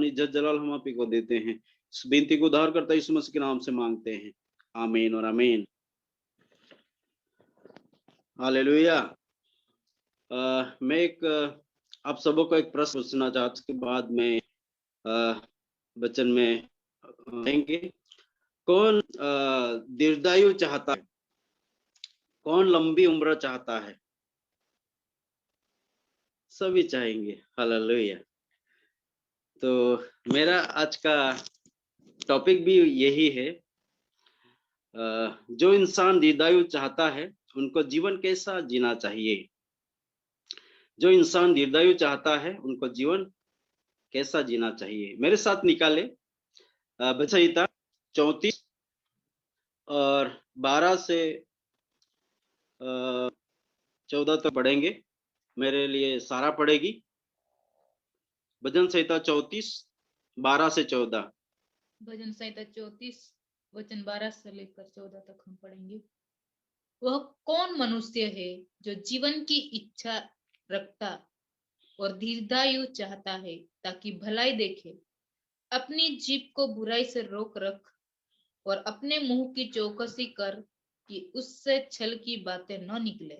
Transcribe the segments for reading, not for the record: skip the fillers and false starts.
इज्जत जलाल हम आप ही को देते हैं। इस विनती को उद्धार करता यीशु मसीह के नाम से मांगते हैं, आमीन और आमीन। हालेलुया। मैं एक आप सबों को एक प्रश्न पूछना चाहता हूँ, उसके बाद मैं वचन में आएंगे। कौन दीर्घायु चाहता है? कौन लंबी उम्र चाहता है? सभी चाहेंगे। हालेलुया। तो मेरा आज का टॉपिक भी यही है। जो इंसान दीर्घायु चाहता है उनको जीवन कैसा जीना चाहिए? जो इंसान दीर्घायु चाहता है उनको जीवन कैसा जीना चाहिए? मेरे साथ निकाले भजन संहिता 34 और 12 से 14 तक पढ़ेंगे। मेरे लिए सारा पढ़ेगी। भजन संहिता 34 12 से 14। भजन संहिता 34 वचन 12 से लेकर 14 तक हम पढ़ेंगे। वह कौन मनुष्य है जो जीवन की इच्छा रखता और दीर्घायु चाहता है ताकि भलाई देखे? अपनी जीभ को बुराई से रोक रख और अपने मुंह की चौकसी कर कि उससे छल की बातें न निकले।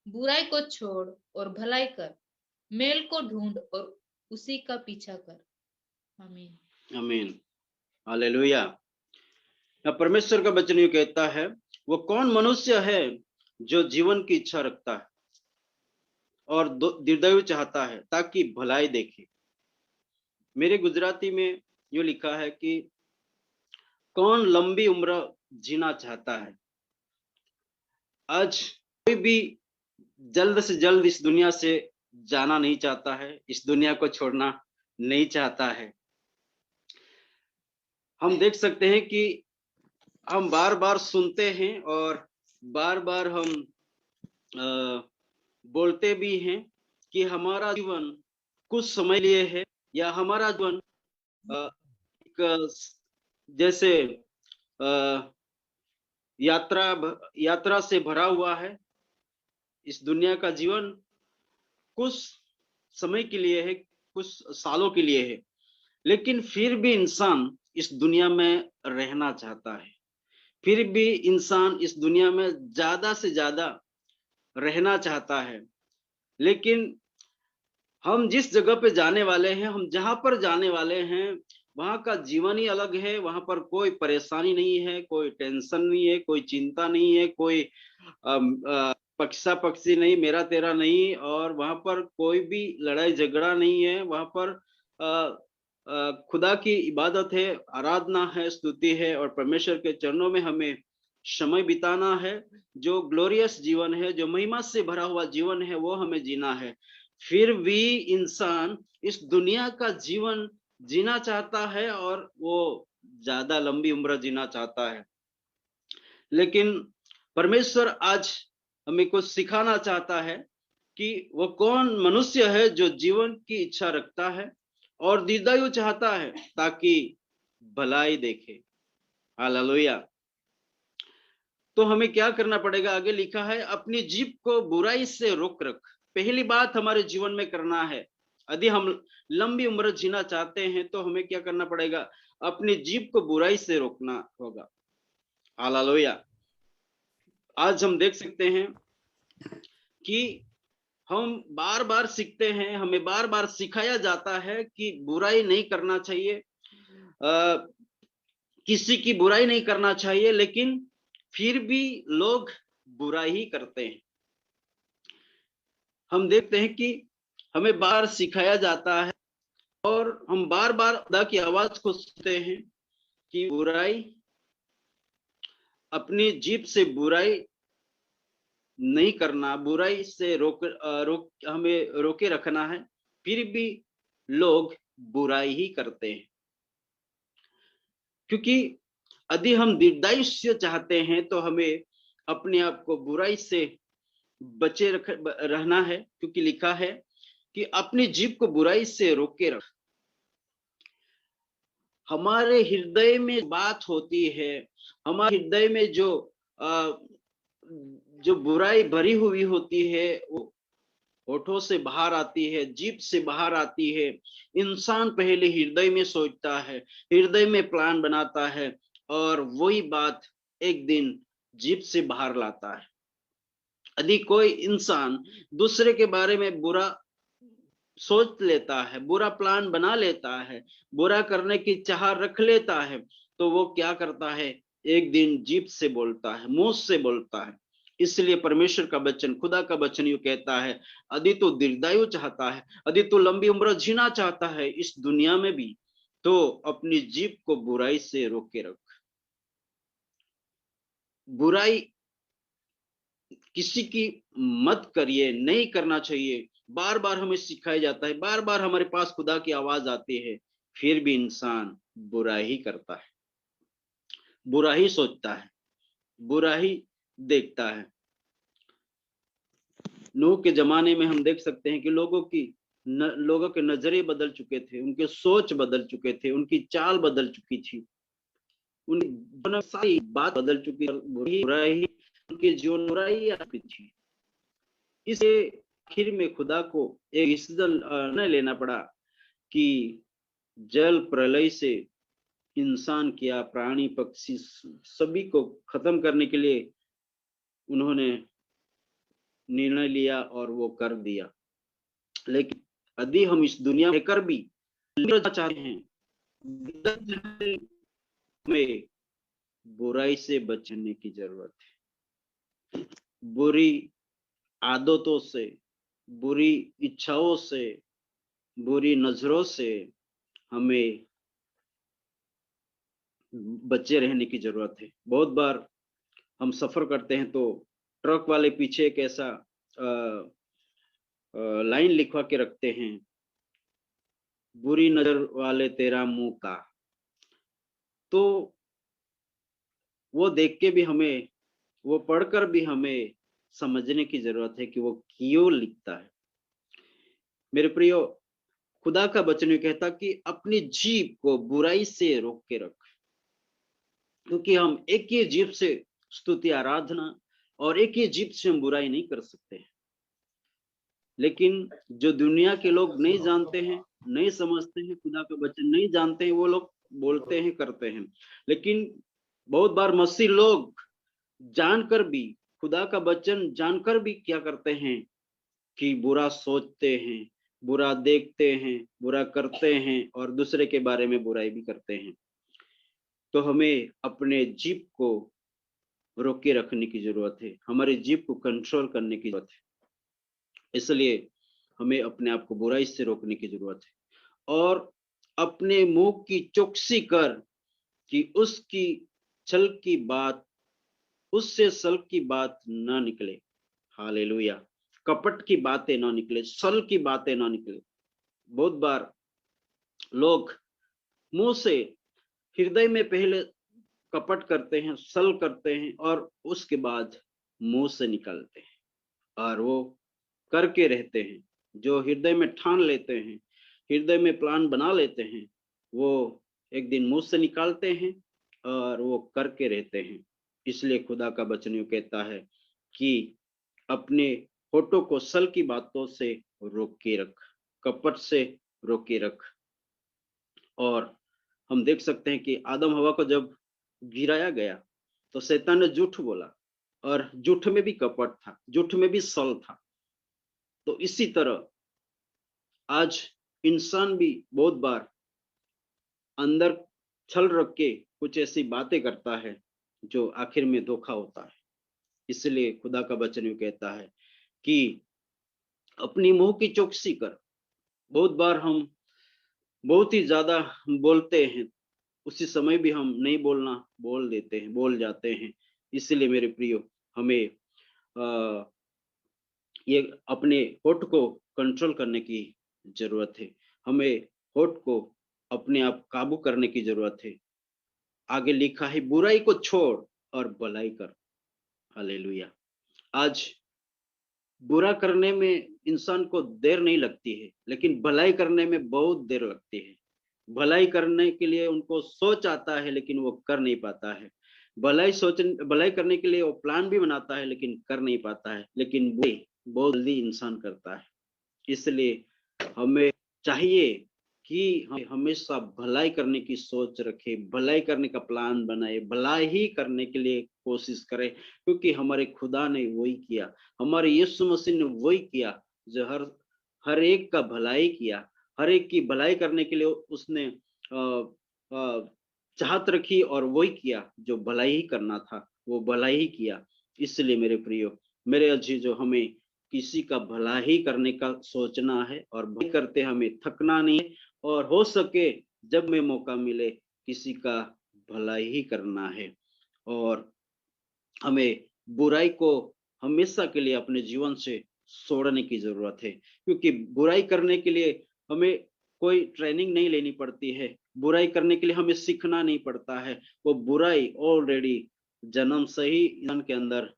बुराई को छोड़ और भलाई कर, मेल को ढूंढ और उसी का पीछा कर। आमीन आमीन। हालेलुया। परमेश्वर का वचन यूं कहता है, वो कौन मनुष्य है जो जीवन की इच्छा रखता है और दीर्घायु चाहता है ताकि भलाई देखे। मेरे गुजराती में यूं लिखा है कि कौन लंबी उम्र जीना चाहता है। आज कोई भी जल्द से जल्द इस दुनिया से जाना नहीं चाहता है, इस दुनिया को छोड़ना नहीं चाहता है। हम देख सकते हैं कि हम बार बार सुनते हैं और बार बार हम बोलते भी हैं कि हमारा जीवन कुछ समय लिए है, या हमारा जीवन एक जैसे यात्रा से भरा हुआ है। इस दुनिया का जीवन कुछ समय के लिए है, कुछ सालों के लिए है, लेकिन फिर भी इंसान इस दुनिया में रहना चाहता है। फिर भी इंसान इस दुनिया में ज्यादा से ज्यादा रहना चाहता है। लेकिन हम जिस जगह पे जाने वाले हैं, हम जहां पर जाने वाले हैं, वहां का जीवन ही अलग है। वहां पर कोई परेशानी नहीं है, कोई टेंशन नहीं है, कोई चिंता नहीं है, कोई पक्षा पक्षी नहीं, मेरा तेरा नहीं, और वहां पर कोई भी लड़ाई झगड़ा नहीं है। वहां पर खुदा की इबादत है, आराधना है, स्तुति है, और परमेश्वर के चरणों में हमें समय बिताना है। जो ग्लोरियस जीवन है, जो महिमा से भरा हुआ जीवन है, वो हमें जीना है। फिर भी इंसान इस दुनिया का जीवन जीना चाहता है और वो ज्यादा लंबी उम्र जीना चाहता है। लेकिन परमेश्वर आज हमें कुछ सिखाना चाहता है कि वो कौन मनुष्य है जो जीवन की इच्छा रखता है और दीर्घायु चाहता है ताकि भलाई देखे। हालेलुया। तो हमें क्या करना पड़ेगा? आगे लिखा है, अपनी जीभ को बुराई से रोक रख। पहली बात हमारे जीवन में करना है, यदि हम लंबी उम्र जीना चाहते हैं तो हमें क्या करना पड़ेगा? अपनी जीभ को बुराई से रोकना होगा। हालेलुया। आज हम देख सकते हैं कि हम बार बार सीखते हैं, हमें बार बार सिखाया जाता है कि बुराई नहीं करना चाहिए, किसी की बुराई नहीं करना चाहिए, लेकिन फिर भी लोग बुराई ही करते हैं। हम देखते हैं कि हमें बार सिखाया जाता है और हम बार बार खुदा की आवाज को सुनते हैं कि बुराई, अपनी जीभ से बुराई नहीं करना, बुराई से हमें रोके रखना है। फिर भी लोग बुराई ही करते हैं, क्योंकि यदि हम दीर्घायुष्य चाहते हैं तो हमें अपने आप को बुराई से बचे रहना है, क्योंकि लिखा है कि अपनी जीभ को बुराई से रोके रख। हमारे हृदय में बात होती है, हमारे हृदय में जो बुराई भरी हुई होती है, वो होठों से बाहर आती है, जीभ से बाहर आती है। इंसान पहले हृदय में सोचता है, हृदय में प्लान बनाता है, और वही बात एक दिन जीभ से बाहर लाता है। यदि कोई इंसान दूसरे के बारे में बुरा सोच लेता है, बुरा प्लान बना लेता है, बुरा करने की चाह रख लेता है, तो वो क्या करता है, एक दिन जीभ से बोलता है, मुंह से बोलता है। इसलिए परमेश्वर का वचन, खुदा का वचन यूं कहता है, यदि तू दीर्घायु चाहता है, यदि तू लंबी उम्र जीना चाहता है इस दुनिया में भी, तो अपनी जीभ को बुराई से रोक के रख। बुराई किसी की मत करिए, नहीं करना चाहिए। बार बार हमें सिखाया जाता है, बार बार हमारे पास खुदा की आवाज आती है, फिर भी इंसान बुरा ही करता है, बुरा ही सोचता है, बुरा ही देखता है। नूह के जमाने में हम देख सकते हैं कि लोगों के नजरिए बदल चुके थे, उनके सोच बदल चुके थे, उनकी चाल बदल चुकी थी, उनकी सारी बात बदल चुकी थी, बुराई उनके जीवन बुराई आ चुकी थी। इसे आखिर में खुदा को एक निर्णय लेना पड़ा कि जल प्रलय से इंसान किया, प्राणी पक्षी सभी को खत्म करने के लिए उन्होंने निर्णय लिया और वो कर दिया। लेकिन यदि हम इस दुनिया में कर भी चाहते हैं, हमें बुराई से बचने की जरूरत है। बुरी आदतों से, बुरी इच्छाओं से, बुरी नजरों से हमें बचे रहने की जरूरत है। बहुत बार हम सफर करते हैं तो ट्रक वाले पीछे एक ऐसा लाइन लिखवा के रखते हैं, बुरी नजर वाले तेरा मुंह का। तो वो देख के भी हमें, वो पढ़कर भी हमें समझने की जरूरत है कि वो क्यों लिखता है। मेरे प्रियो, खुदा का वचन ये कहता कि अपनी जीभ को बुराई से रोक के रख, क्योंकि हम एक ही जीभ से स्तुति आराधना और एक ही जीभ से हम बुराई नहीं कर सकते। लेकिन जो दुनिया के लोग नहीं जानते हैं, नहीं समझते हैं, खुदा का वचन नहीं जानते हैं, वो लोग बोलते हैं, करते हैं। लेकिन बहुत बार मसीह लोग जानकर भी, खुदा का वचन जानकर भी क्या करते हैं कि बुरा सोचते हैं, बुरा देखते हैं, बुरा करते हैं और दूसरे के बारे में बुराई भी करते हैं। तो हमें अपने जीभ को रोके रखने की जरूरत है, हमारे जीभ को कंट्रोल करने की जरूरत है। इसलिए हमें अपने आप को बुराई से रोकने की जरूरत है और अपने मुंह की चौकसी कर कि उसकी छल की बात, उससे सल की बात ना निकले। हालेलुया। कपट की बातें ना निकले, सल की बातें ना निकले। बहुत बार लोग मुंह से, हृदय में पहले कपट करते हैं, सल करते हैं और उसके बाद मुंह से निकलते हैं और वो करके रहते हैं। जो हृदय में ठान लेते हैं, हृदय में प्लान बना लेते हैं, वो एक दिन मुंह से निकालते हैं और वो करके रहते हैं। इसलिए खुदा का वचन यूं कहता है कि अपने होठों को सल की बातों से रोक के रख, कपट से रोक के रख। और हम देख सकते हैं कि आदम हवा को जब गिराया गया तो शैतान ने झूठ बोला और झूठ में भी कपट था, झूठ में भी सल था। तो इसी तरह आज इंसान भी बहुत बार अंदर छल रख के कुछ ऐसी बातें करता है जो आखिर में धोखा होता है। इसलिए खुदा का वचन यूं कहता है कि अपनी मुंह की चौकसी कर। बहुत बार हम बहुत ही ज्यादा बोलते हैं, उसी समय भी हम नहीं बोलना बोल देते हैं, बोल जाते हैं। इसलिए मेरे प्रियो, हमें ये अपने होठ को कंट्रोल करने की जरूरत है। हमें होठ को अपने आप काबू करने की जरूरत है। आगे लिखा है, बुराई को छोड़ और भलाई कर। हालेलुया। आज बुरा करने में इंसान को देर नहीं लगती है, लेकिन भलाई करने में बहुत देर लगती है। भलाई करने के लिए उनको सोच आता है लेकिन वो कर नहीं पाता है। भलाई करने के लिए वो प्लान भी बनाता है लेकिन कर नहीं पाता है। लेकिन बुराई बहुत जल्दी इंसान करता है। इसलिए हमें चाहिए कि हम हमेशा भलाई करने की सोच रखें, भलाई करने का प्लान बनाए, भलाई ही करने के लिए कोशिश करें, क्योंकि हमारे खुदा ने वही किया, हमारे यीशु मसीह ने वही किया, जो हर हर एक का भलाई किया, हर एक की भलाई करने के लिए उसने चाहत रखी और वही किया, जो भलाई ही करना था, वो भलाई ही किया। इसलिए मेरे प्रियो, मेरे अजीजों, हमें किसी का भला ही करने का सोचना है और भलाई करते हमें थकना नहीं है, और हो सके जब में मौका मिले किसी का भला ही करना है। और हमें बुराई को हमेशा के लिए अपने जीवन से छोड़ने की जरूरत है, क्योंकि बुराई करने के लिए हमें कोई ट्रेनिंग नहीं लेनी पड़ती है, बुराई करने के लिए हमें सीखना नहीं पड़ता है। वो बुराई ऑलरेडी जन्म से ही इंसान के अंदर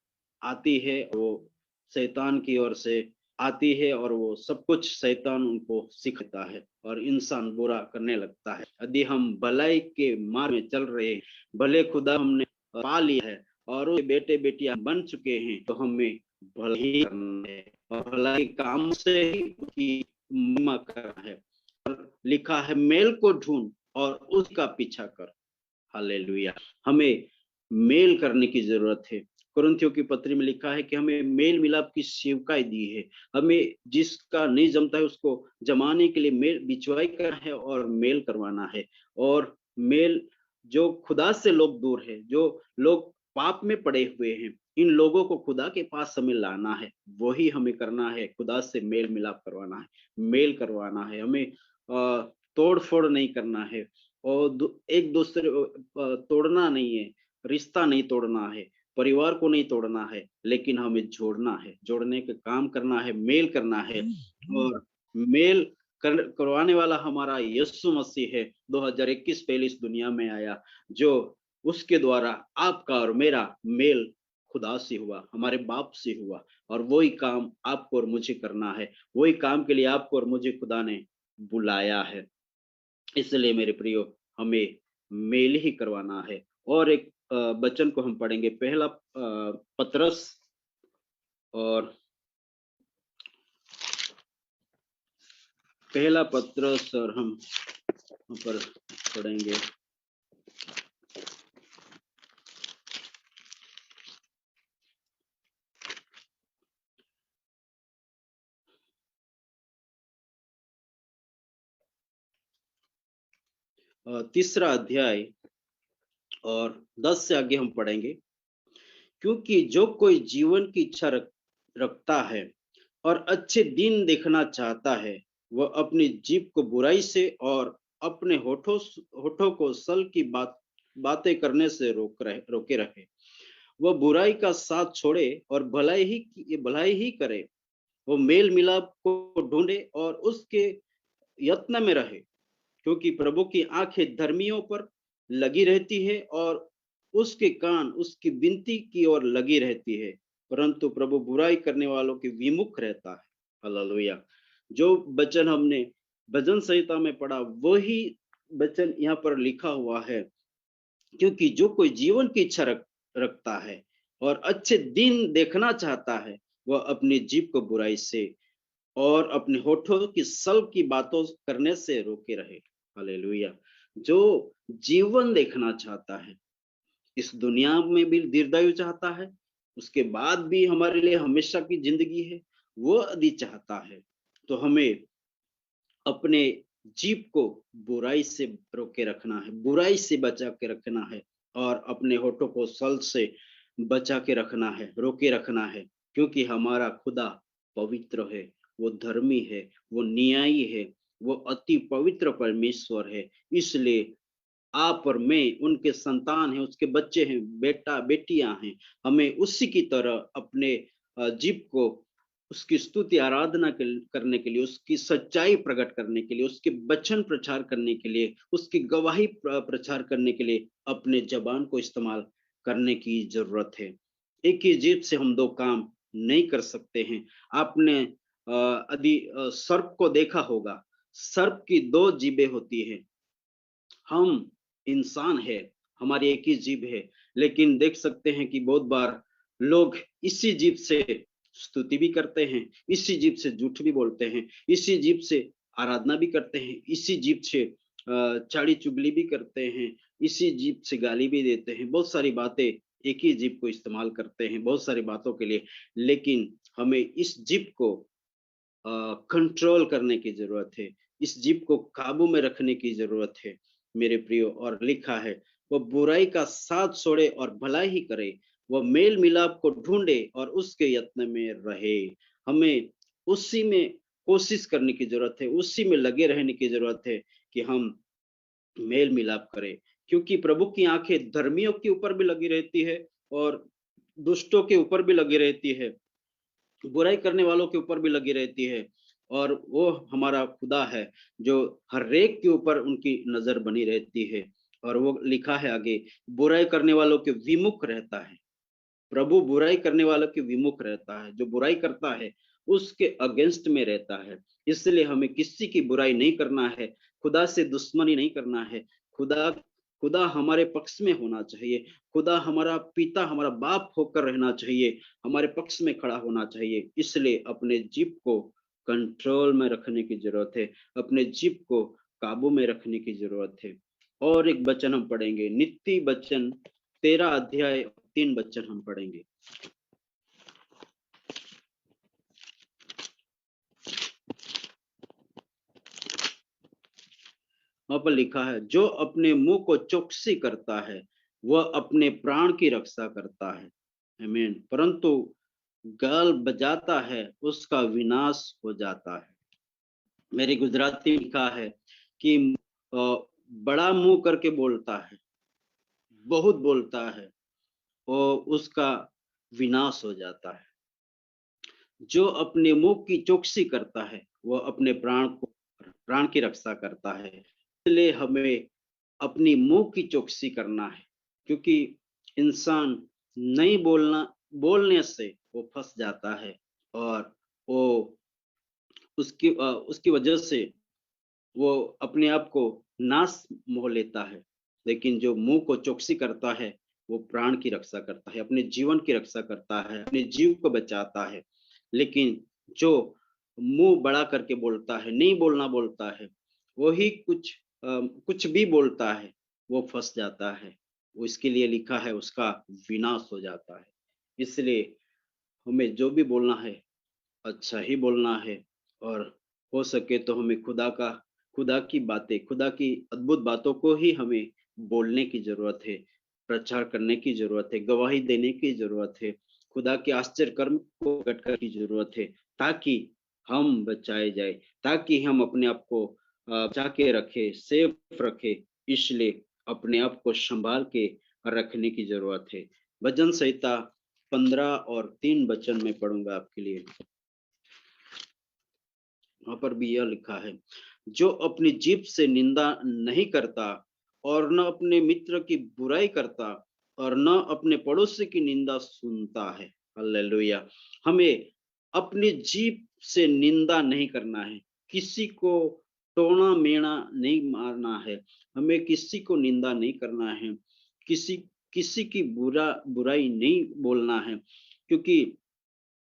आती है, वो शैतान की ओर से आती है, और वो सब कुछ शैतान उनको सिखाता है और इंसान बुरा करने लगता है। यदि हम भलाई के मार्ग में चल रहे हैं, भले खुदा हमने पा लिया है और वो बेटे बेटियां बन चुके हैं, तो हमें भलाई करना है और भलाई काम से ही उसकी महिमा करना है। और लिखा है, मेल को ढूंढ और उसका पीछा कर। हालेलुया। हमें मेल करने की जरूरत है। कुरिन्थियों की पत्री में लिखा है कि हमें मेल मिलाप की सेवकाई दी है। हमें जिसका नहीं जमता है उसको जमाने के लिए मेल बिचवाई करना है और मेल करवाना है। और मेल, जो खुदा से लोग दूर है, जो लोग पाप में पड़े हुए हैं, इन लोगों को खुदा के पास हमें लाना है, वही हमें करना है। खुदा से मेल मिलाप करवाना है, मेल करवाना है। हमें तोड़ फोड़ नहीं करना है, और एक दूसरे तोड़ना नहीं है, रिश्ता नहीं तोड़ना है, परिवार को नहीं तोड़ना है, लेकिन हमें जोड़ना है, जोड़ने का काम करना है, मेल करना है। और मेल करवाने वाला हमारा यीशु मसीह है। 2021 पहले इस दुनिया में आया, जो उसके द्वारा आपका और मेरा मेल खुदा से हुआ, हमारे बाप से हुआ, और वही काम आपको और मुझे करना है। वही काम के लिए आपको और मुझे खुदा ने बुलाया है। इसलिए मेरे प्रियो, हमें मेल ही करवाना है। और एक वचन को हम पढ़ेंगे, पहला पतरस, और पहला पतरस, और हम पर पढ़ेंगे तीसरा अध्याय और 10 से आगे हम पढ़ेंगे। क्योंकि जो कोई जीवन की इच्छा रखता है और अच्छे दिन देखना चाहता है, वह अपनी जीभ को बुराई से और अपने होठों को सल की बातें करने से रोके रहे। वह बुराई का साथ छोड़े और भलाई ही करे। वो मेल मिलाप को ढूंढे और उसके यत्न में रहे, क्योंकि प्रभु की आंखें धर्मियों पर लगी रहती है और उसके कान उसकी विनती की ओर लगी रहती है, परंतु प्रभु बुराई करने वालों के विमुख रहता है। हालेलुया। जो वचन हमने भजन संहिता में पढ़ा, वही वचन यहाँ पर लिखा हुआ है। क्योंकि जो कोई जीवन की इच्छा रखता है और अच्छे दिन देखना चाहता है, वह अपनी जीभ को बुराई से और अपने होठों की सल की बातों करने से रोके रहे। हालेलुया। जो जीवन देखना चाहता है, इस दुनिया में भी दीर्घायु चाहता है, उसके बाद भी हमारे लिए हमेशा की जिंदगी है, वो यदि चाहता है, तो हमें अपने जीभ को बुराई से रोके रखना है, बुराई से बचा के रखना है, और अपने होठों को सल से बचा के रखना है, रोके रखना है। क्योंकि हमारा खुदा पवित्र है, वो धर्मी है, वो न्यायी है, वो अति पवित्र परमेश्वर है। इसलिए आप और मैं उनके संतान हैं, उसके बच्चे हैं, बेटा बेटियां हैं। हमें उसी की तरह अपने जीभ को उसकी स्तुति आराधना करने के लिए, उसकी सच्चाई प्रकट करने के लिए, उसके वचन प्रचार करने के लिए, उसकी गवाही प्रचार करने के लिए अपने जबान को इस्तेमाल करने की जरूरत है। एक ही जीभ से हम दो काम नहीं कर सकते हैं। आपने यदि सर्प को देखा होगा, सर्प की दो जीभें होती है। हम इंसान है, हमारी एक ही जीभ है, लेकिन देख सकते हैं कि बहुत बार लोग इसी जीभ से स्तुति भी करते हैं, इसी जीभ से झूठ भी बोलते हैं, इसी जीभ से आराधना भी करते हैं, इसी जीभ से चाड़ी चुगली भी करते हैं, इसी जीभ से गाली भी देते हैं। बहुत सारी बातें एक ही जीभ को इस्तेमाल करते हैं बहुत सारी बातों के लिए, लेकिन हमें इस जीभ को कंट्रोल करने की जरूरत है, इस जीभ को काबू में रखने की जरूरत है मेरे प्रियो। और लिखा है, वह बुराई का साथ छोड़े और भलाई ही करे, वह मेल मिलाप को ढूंढे और उसके यत्न में रहे। हमें उसी में कोशिश करने की जरूरत है, उसी में लगे रहने की जरूरत है कि हम मेल मिलाप करें, क्योंकि प्रभु की आंखें धर्मियों के ऊपर भी लगी रहती है और दुष्टों के ऊपर भी लगी रहती है, बुराई करने वालों के ऊपर भी लगी रहती है। और वो हमारा खुदा है जो हर एक के ऊपर उनकी नजर बनी रहती है। और वो लिखा है आगे, बुराई करने वालों के विमुख रहता है। प्रभु बुराई करने वालों के विमुख रहता है, जो बुराई करता है उसके अगेंस्ट में रहता है। इसलिए हमें किसी की बुराई नहीं करना है, खुदा से दुश्मनी नहीं करना है। खुदा खुदा हमारे पक्ष में होना चाहिए, खुदा हमारा पिता हमारा बाप होकर रहना चाहिए, हमारे पक्ष में खड़ा होना चाहिए। इसलिए अपने जीभ को कंट्रोल में रखने की जरूरत है, अपने जीभ को काबू में रखने की जरूरत है। और एक वचन हम पढ़ेंगे, नीति वचन 13 अध्याय 3 वचन हम पढ़ेंगे। वहां पर लिखा है, जो अपने मुंह को चौकसी करता है वह अपने प्राण की रक्षा करता है, आमीन, परंतु गाल बजाता है उसका विनाश हो जाता है। मेरी गुजराती में लिखा है कि बड़ा मुंह करके बोलता है, बहुत बोलता है और उसका विनाश हो जाता है। जो अपने मुंह की चौकसी करता है वह अपने प्राण की रक्षा करता है। इसलिए हमें अपनी मुंह की चौकसी करना है, क्योंकि इंसान नहीं बोलने से वो फंस जाता है और वो उसकी वजह से वो अपने आप को नाश मोह लेता है। लेकिन जो मुंह को चौकसी करता है वो प्राण की रक्षा करता है, अपने जीवन की रक्षा करता है, अपने जीव को बचाता है। लेकिन जो मुंह बड़ा करके बोलता है, नहीं बोलना बोलता है, वही कुछ भी बोलता है, वो फंस जाता है। वो इसके लिए लिखा है उसका विनाश हो जाता है। इसलिए हमें जो भी बोलना है अच्छा ही बोलना है। और हो सके तो हमें खुदा की बातें, खुदा की अद्भुत बातों को ही हमें बोलने की जरूरत है, प्रचार करने की जरूरत है, गवाही देने की जरूरत है, खुदा के आश्चर्य कर्म को प्रकट करने की जरूरत है, ताकि हम बचाए जाए, ताकि हम अपने आप को बचा के रखे, सेफ रखे। इसलिए अपने आप को संभाल के रखने की जरूरत है। भजन संहिता 15 और 3 वचन में पढ़ूंगा आपके लिए। वहां पर भी यह लिखा है, जो अपनी जीभ से निंदा नहीं करता और न अपने मित्र की बुराई करता और न अपने पड़ोसी की निंदा सुनता है। हालेलुया। हमें अपनी जीभ से निंदा नहीं करना है, किसी को टोना मेना नहीं मारना है, हमें किसी को निंदा नहीं करना है, किसी किसी की बुराई नहीं बोलना है। क्योंकि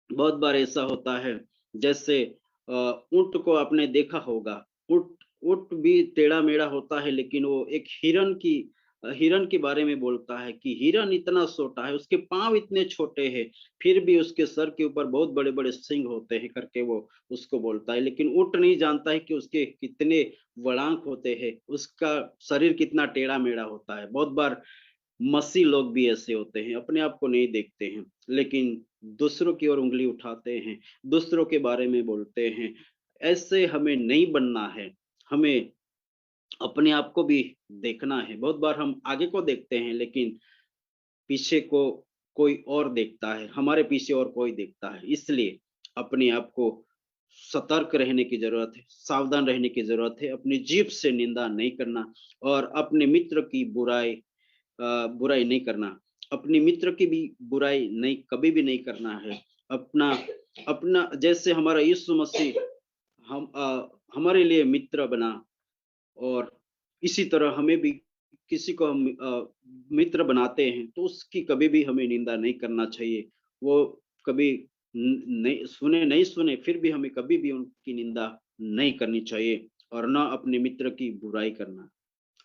बहुत बार ऐसा होता है, जैसे ऊंट को आपने देखा होगा, ऊंट ऊंट भी टेढ़ा मेढ़ा होता है, लेकिन वो एक हिरन के बारे में बोलता है कि हिरन इतना छोटा है, उसके पांव इतने छोटे हैं, फिर भी उसके सर के ऊपर बहुत बड़े बड़े सींग होते हैं करके वो उसको बोलता है। लेकिन ऊंट नहीं जानता है कि उसके कितने वळांक होते हैं, उसका शरीर कितना टेढ़ा मेढ़ा होता है। बहुत बार मसीह लोग भी ऐसे होते हैं, अपने आप को नहीं देखते हैं, लेकिन दूसरों की ओर उंगली उठाते हैं, दूसरों के बारे में बोलते हैं। ऐसे हमें नहीं बनना है, हमें अपने आप को भी देखना है। बहुत बार हम आगे को देखते हैं, लेकिन पीछे को कोई और देखता है, हमारे पीछे और कोई देखता है। इसलिए अपने आप को सतर्क रहने की जरूरत है, सावधान रहने की जरूरत है, अपनी जीभ से निंदा नहीं करना और अपने मित्र की बुराई नहीं करना, अपने मित्र की भी बुराई नहीं, कभी भी नहीं करना है। अपना अपना जैसे हमारा यीशु मसीह हमारे लिए मित्र बना, और इसी तरह हमें भी किसी को हम मित्र बनाते हैं तो उसकी कभी भी हमें निंदा नहीं करना चाहिए। वो कभी नहीं सुने, फिर भी हमें कभी भी उनकी निंदा नहीं करनी चाहिए और ना अपने मित्र की बुराई करना।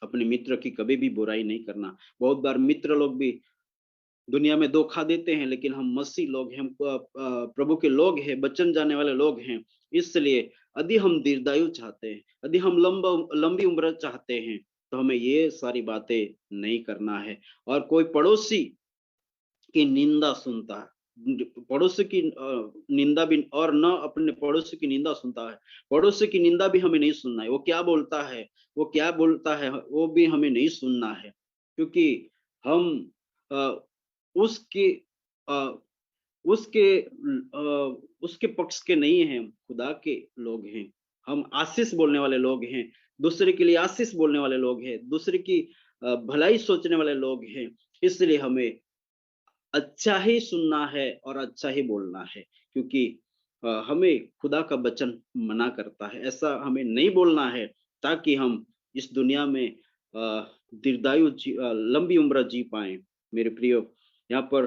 अपने मित्र की कभी भी बुराई नहीं करना। बहुत बार मित्र लोग भी दुनिया में धोखा देते हैं, लेकिन हम मसीह लोग हैं, हम प्रभु के लोग हैं, बचन जाने वाले लोग हैं। इसलिए यदि हम दीर्घायु चाहते हैं, यदि हम लंबी उम्र चाहते हैं, तो हमें ये सारी बातें नहीं करना है। और कोई पड़ोसी की निंदा सुनता है, पड़ोसी की निंदा भी, और न अपने पड़ोसी की निंदा सुनता है, पड़ोसी की निंदा भी हमें नहीं सुनना है। वो क्या बोलता है, वो क्या बोलता है, वो भी हमें नहीं सुनना है, क्योंकि हम अ, उसके अ, उसके उसके पक्ष के नहीं हैं, हम खुदा के लोग हैं। हम आशीष बोलने वाले लोग हैं, दूसरे के लिए आशीष बोलने वाले लोग हैं, दूसरे की भलाई सोचने वाले लोग हैं। इसलिए हमें अच्छा ही सुनना है और अच्छा ही बोलना है, क्योंकि हमें खुदा का वचन मना करता है। ऐसा हमें नहीं बोलना है, ताकि हम इस दुनिया में लंबी उम्र जी पाएँ। मेरे प्रियो, यहाँ पर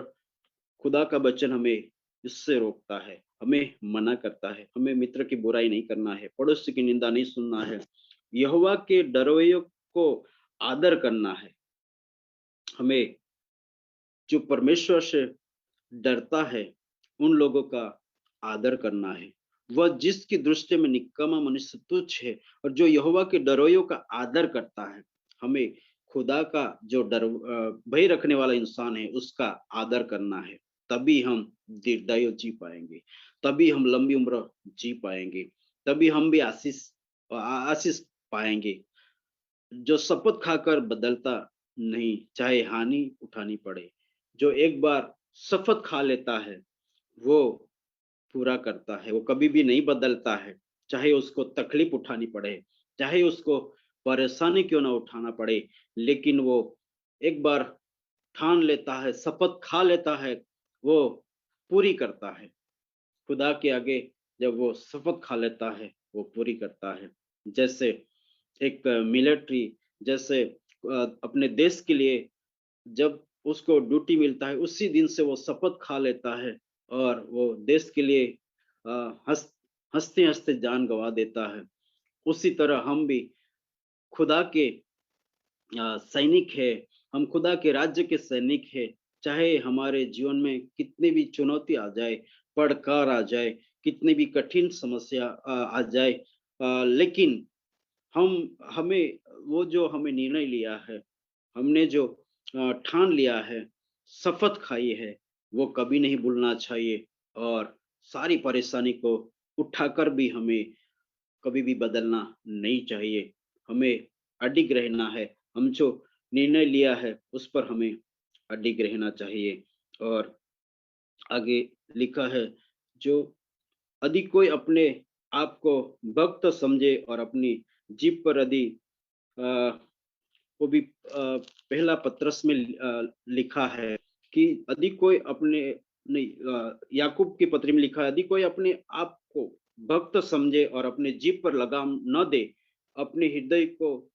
खुदा का वचन हमें इससे रोकता है, हमें मना करता है। हमें मित्र की बुराई नहीं करना है, पड़ोसी की निंदा नहीं सुनना है, यहोवा के डरवैयों को आदर करना है। हमें जो परमेश्वर से डरता है, उन लोगों का आदर करना है। वह जिसकी दृष्टि में निकम्मा मनुष्य तुच्छ है, और जो यहोवा के डरवैयों का आदर करता है, हमें खुदा का जो भय रखने वाला इंसान है, उसका आदर करना है। तभी हम दीर्घायु जी पाएंगे, तभी हम लंबी उम्र जी पाएंगे, तभी हम भी आशीष पाएंगे। जो शपथ खाकर बदलता नहीं, चाहे हानि उठानी पड़े। जो एक बार शपथ खा लेता है, वो पूरा करता है, वो कभी भी नहीं बदलता है। चाहे उसको तकलीफ उठानी पड़े, चाहे उसको परेशानी क्यों ना उठाना पड़े, लेकिन वो एक बार ठान लेता है, शपथ खा लेता है, वो पूरी करता है। खुदा के आगे जब वो शपथ खा लेता है, वो पूरी करता है। जैसे एक मिलिट्री, जैसे अपने देश के लिए जब उसको ड्यूटी मिलता है, उसी दिन से वो शपथ खा लेता है और वो देश के लिए अ, हंस हँसते-हँसते जान गँवा देता है। उसी तरह हम भी खुदा के सैनिक है, हम खुदा के राज्य के सैनिक हैं। चाहे हमारे जीवन में कितनी भी चुनौती आ जाए, पड़कार आ जाए, कितनी भी कठिन समस्या आ जाए, लेकिन हमें वो जो हमें निर्णय लिया है, हमने जो ठान लिया है, शपथ खाई है, वो कभी नहीं भूलना चाहिए। और सारी परेशानी को उठाकर भी हमें कभी भी बदलना नहीं चाहिए। हमें अडिग रहना है। हम जो निर्णय लिया है, उस पर हमें अडिग रहना चाहिए। और आगे लिखा है, जो यदि कोई अपने आप को भक्त समझे और अपनी जीभ पर यदि अ, वो भी पहला पत्रस में लिखा है कि यदि कोई अपने नहीं, याकूब की पत्री में लिखा है, यदि कोई अपने आप को भक्त समझे और अपने जीभ पर लगाम न दे, अपने हृदय को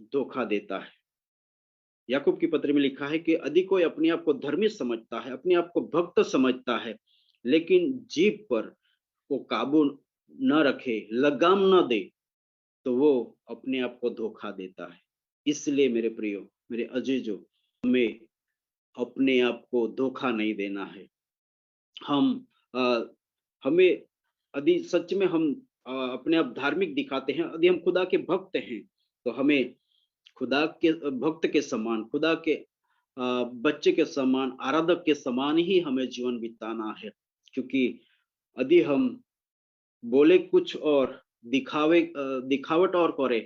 धोखा देता है। याकूब की पत्री में लिखा है कि यदि कोई अपने आप को धर्मी समझता है, अपने आप को भक्त समझता है, लेकिन जीभ पर वो काबू न रखे, लगाम न दे, तो वो अपने आप को धोखा देता है। इसलिए मेरे प्रियो, मेरे अजीजों, हमें अपने आप को धोखा नहीं देना है। हम अ, हमें यदि सच में हम अपने आप धार्मिक दिखाते हैं, यदि हम खुदा के भक्त हैं, तो हमें खुदा के भक्त के समान, खुदा के बच्चे के समान, आराधक के समान ही हमें जीवन बिताना है। क्योंकि यदि हम बोले कुछ और दिखावट और करें,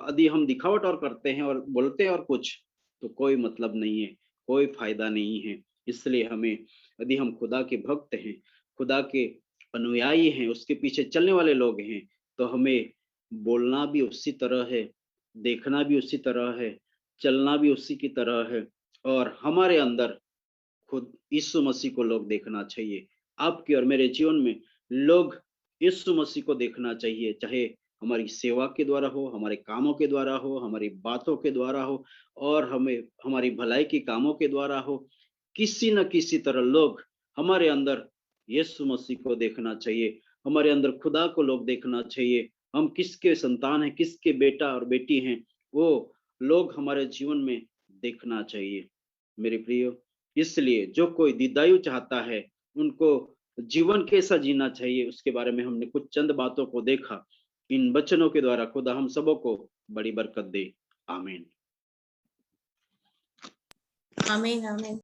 यदि हम दिखावट और करते हैं और बोलते हैं और कुछ, तो कोई मतलब नहीं है, कोई फायदा नहीं है। इसलिए हमें, यदि हम खुदा के भक्त हैं, खुदा के अनुयायी हैं, उसके पीछे चलने वाले लोग हैं, तो हमें बोलना भी उसी तरह है, देखना भी उसी तरह है, चलना भी उसी की तरह है। और हमारे अंदर खुद यीशु मसीह को लोग देखना चाहिए। आपके और मेरे जीवन में लोग यीशु मसीह को देखना चाहिए, चाहे हमारी सेवा के द्वारा हो, हमारे कामों के द्वारा हो, हमारी बातों के द्वारा हो, और हमें हमारी भलाई के कामों के द्वारा हो। किसी न किसी तरह लोग हमारे अंदर यीशु मसीह को देखना चाहिए, हमारे अंदर खुदा को लोग देखना चाहिए। हम किसके संतान हैं, किसके बेटा और बेटी हैं, वो लोग हमारे जीवन में देखना चाहिए मेरे प्रियो। इसलिए जो कोई दीर्घायु चाहता है, उनको जीवन कैसा जीना चाहिए उसके बारे में हमने कुछ चंद बातों को देखा। इन वचनों के द्वारा खुदा हम सबों को बड़ी बरकत दे। आमीन। आमीन आमीन।